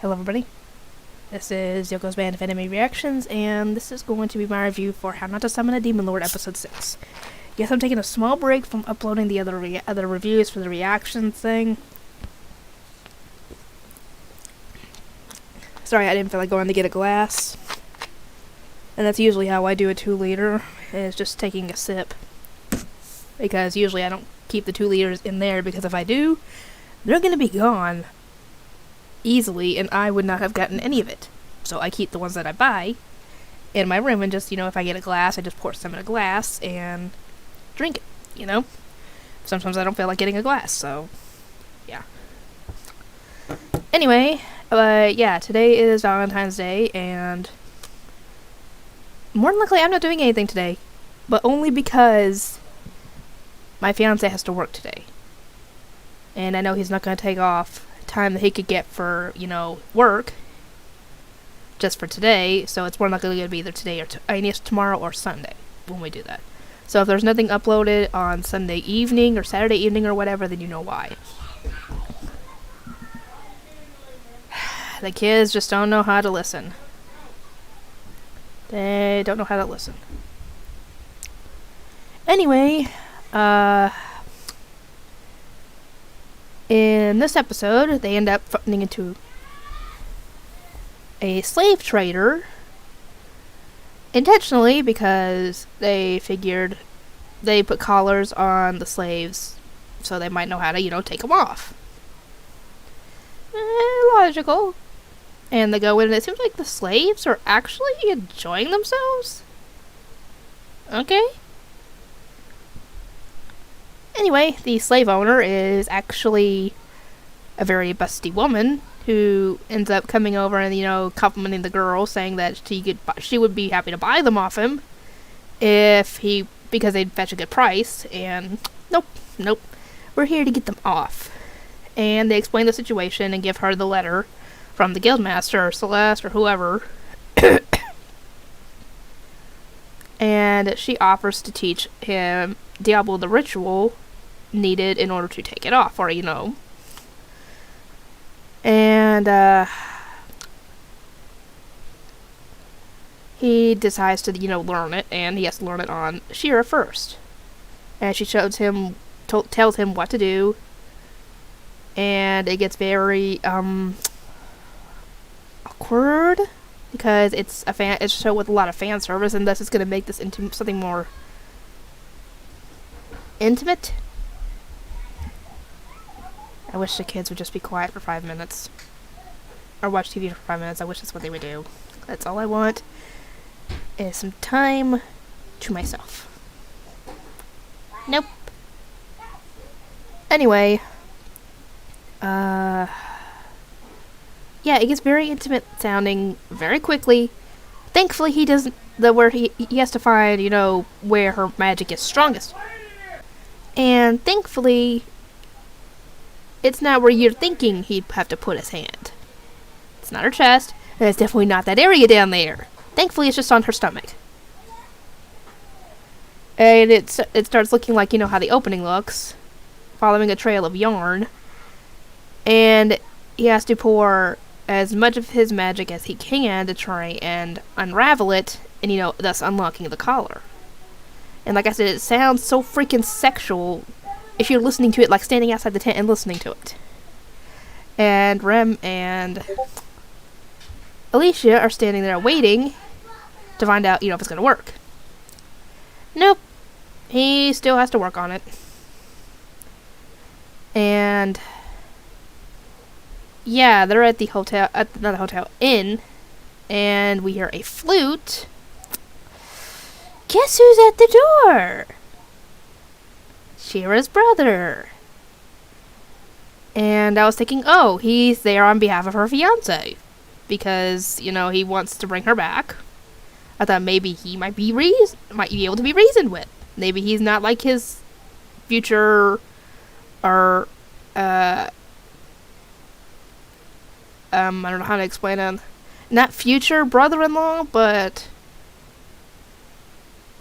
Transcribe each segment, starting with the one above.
Hello everybody, this is Yoko's Band of Anime Reactions, and this is going to be my review for How Not to Summon a Demon Lord Episode 6. Yes, I'm taking a small break from uploading the other reviews for the reaction thing. Sorry, I didn't feel like going to get a glass. And that's usually how I do a 2-liter, is just taking a sip. Because usually I don't keep the 2 liters in there, because if I do, they're going to be gone easily, and I would not have gotten any of it. So I keep the ones that I buy in my room, and just, if I get a glass, I just pour some in a glass and drink it, Sometimes I don't feel like getting a glass, so, yeah. Anyway, yeah, today is Valentine's Day, and more than likely I'm not doing anything today, but only because my fiancé has to work today. And I know he's not going to take off time that he could get for, work just for today, so it's more likely going to be either today or tomorrow or Sunday when we do that. So if there's nothing uploaded on Sunday evening or Saturday evening or whatever, then you know why. The kids just don't know how to listen. They don't know how to listen. Anyway, in this episode, they end up running into a slave trader intentionally because they figured they put collars on the slaves so they might know how to, take them off. Logical. And they go in and it seems like the slaves are actually enjoying themselves. Okay. Anyway, the slave owner is actually a very busty woman who ends up coming over and, complimenting the girl, saying that she would be happy to buy them off him because they'd fetch a good price. And nope, we're here to get them off. And they explain the situation and give her the letter from the guildmaster or Celeste or whoever. And she offers to teach him Diablo the ritual needed in order to take it off, or and he decides to learn it, and he has to learn it on Shira first, and she tells him what to do, and it gets very awkward because it's a show with a lot of fan service, and thus it's going to make this into something more intimate. I wish the kids would just be quiet for 5 minutes. Or watch TV for 5 minutes. I wish that's what they would do. That's all I want, is some time to myself. Nope. Anyway. Yeah, it gets very intimate sounding very quickly. Thankfully, he doesn't, he has to find, where her magic is strongest. And thankfully, it's not where you're thinking he'd have to put his hand. It's not her chest, and it's definitely not that area down there. Thankfully, it's just on her stomach. And it starts looking like, how the opening looks, following a trail of yarn. And he has to pour as much of his magic as he can to try and unravel it, and, thus unlocking the collar. And like I said, it sounds so freaking sexual if you're listening to it, like standing outside the tent and listening to it. And Rem and Alicia are standing there waiting to find out, if it's going to work. Nope. He still has to work on it. And yeah, they're at the hotel, not the hotel, inn, and we hear a flute. Guess who's at the door? Shira's brother. And I was thinking, oh, he's there on behalf of her fiancé, because, he wants to bring her back. I thought maybe he might be able to be reasoned with. Maybe he's not like his future, or, I don't know how to explain it. Not future brother-in-law, but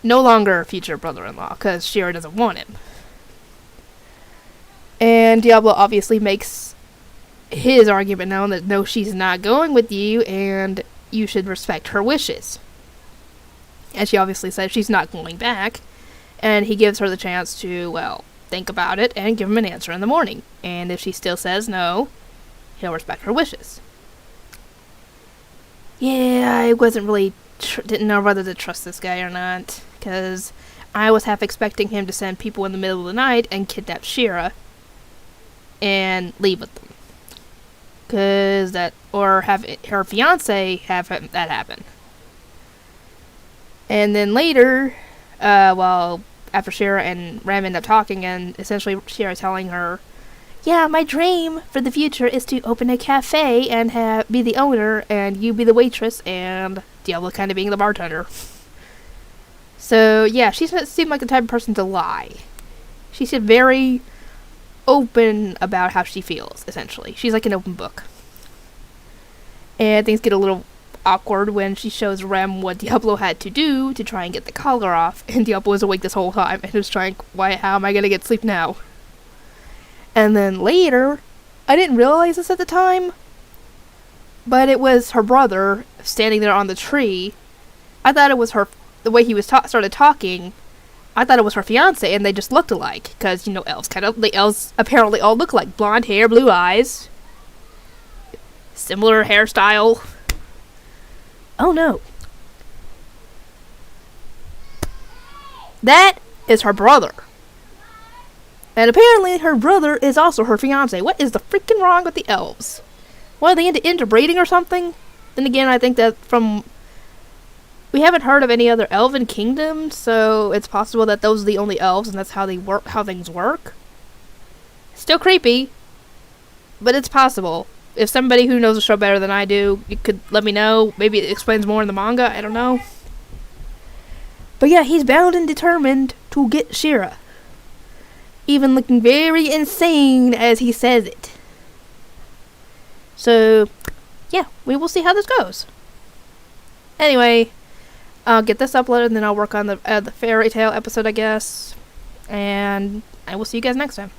no longer future brother-in-law, because Shira doesn't want him. And Diablo obviously makes his argument now that no, she's not going with you, and you should respect her wishes. And she obviously says she's not going back, and he gives her the chance to, well, think about it and give him an answer in the morning. And if she still says no, he'll respect her wishes. Yeah, I wasn't really didn't know whether to trust this guy or not, because I was half expecting him to send people in the middle of the night and kidnap Shira and leave with them. Or have her fiance have that happen. And then later, after Shira and Ram end up talking, and essentially Shira telling her, yeah, my dream for the future is to open a cafe and be the owner, and you be the waitress, and Diablo kind of being the bartender. So, yeah, she doesn't seem like the type of person to lie. She's very open about how she feels, essentially. She's like an open book. And things get a little awkward when she shows Rem what Diablo had to do to try and get the collar off, and Diablo was awake this whole time and was trying, how am I gonna get sleep now? And then later, I didn't realize this at the time, but it was her brother standing there on the tree. I thought it was her, the way he was started talking, I thought it was her fiance, and they just looked alike, because, the elves apparently all look like blonde hair, blue eyes, similar hairstyle. Oh no. That is her brother. And apparently her brother is also her fiance. What is the freaking wrong with the elves? What, are they into interbreeding or something? Then again, I think that we haven't heard of any other elven kingdoms, so it's possible that those are the only elves and that's how things work. Still creepy, but it's possible. If somebody who knows the show better than I do, you could let me know. Maybe it explains more in the manga, I don't know. But yeah, he's bound and determined to get Shira. Even looking very insane as he says it. So, yeah, we will see how this goes. Anyway, I'll get this uploaded and then I'll work on the fairy tale episode, I guess. And I will see you guys next time.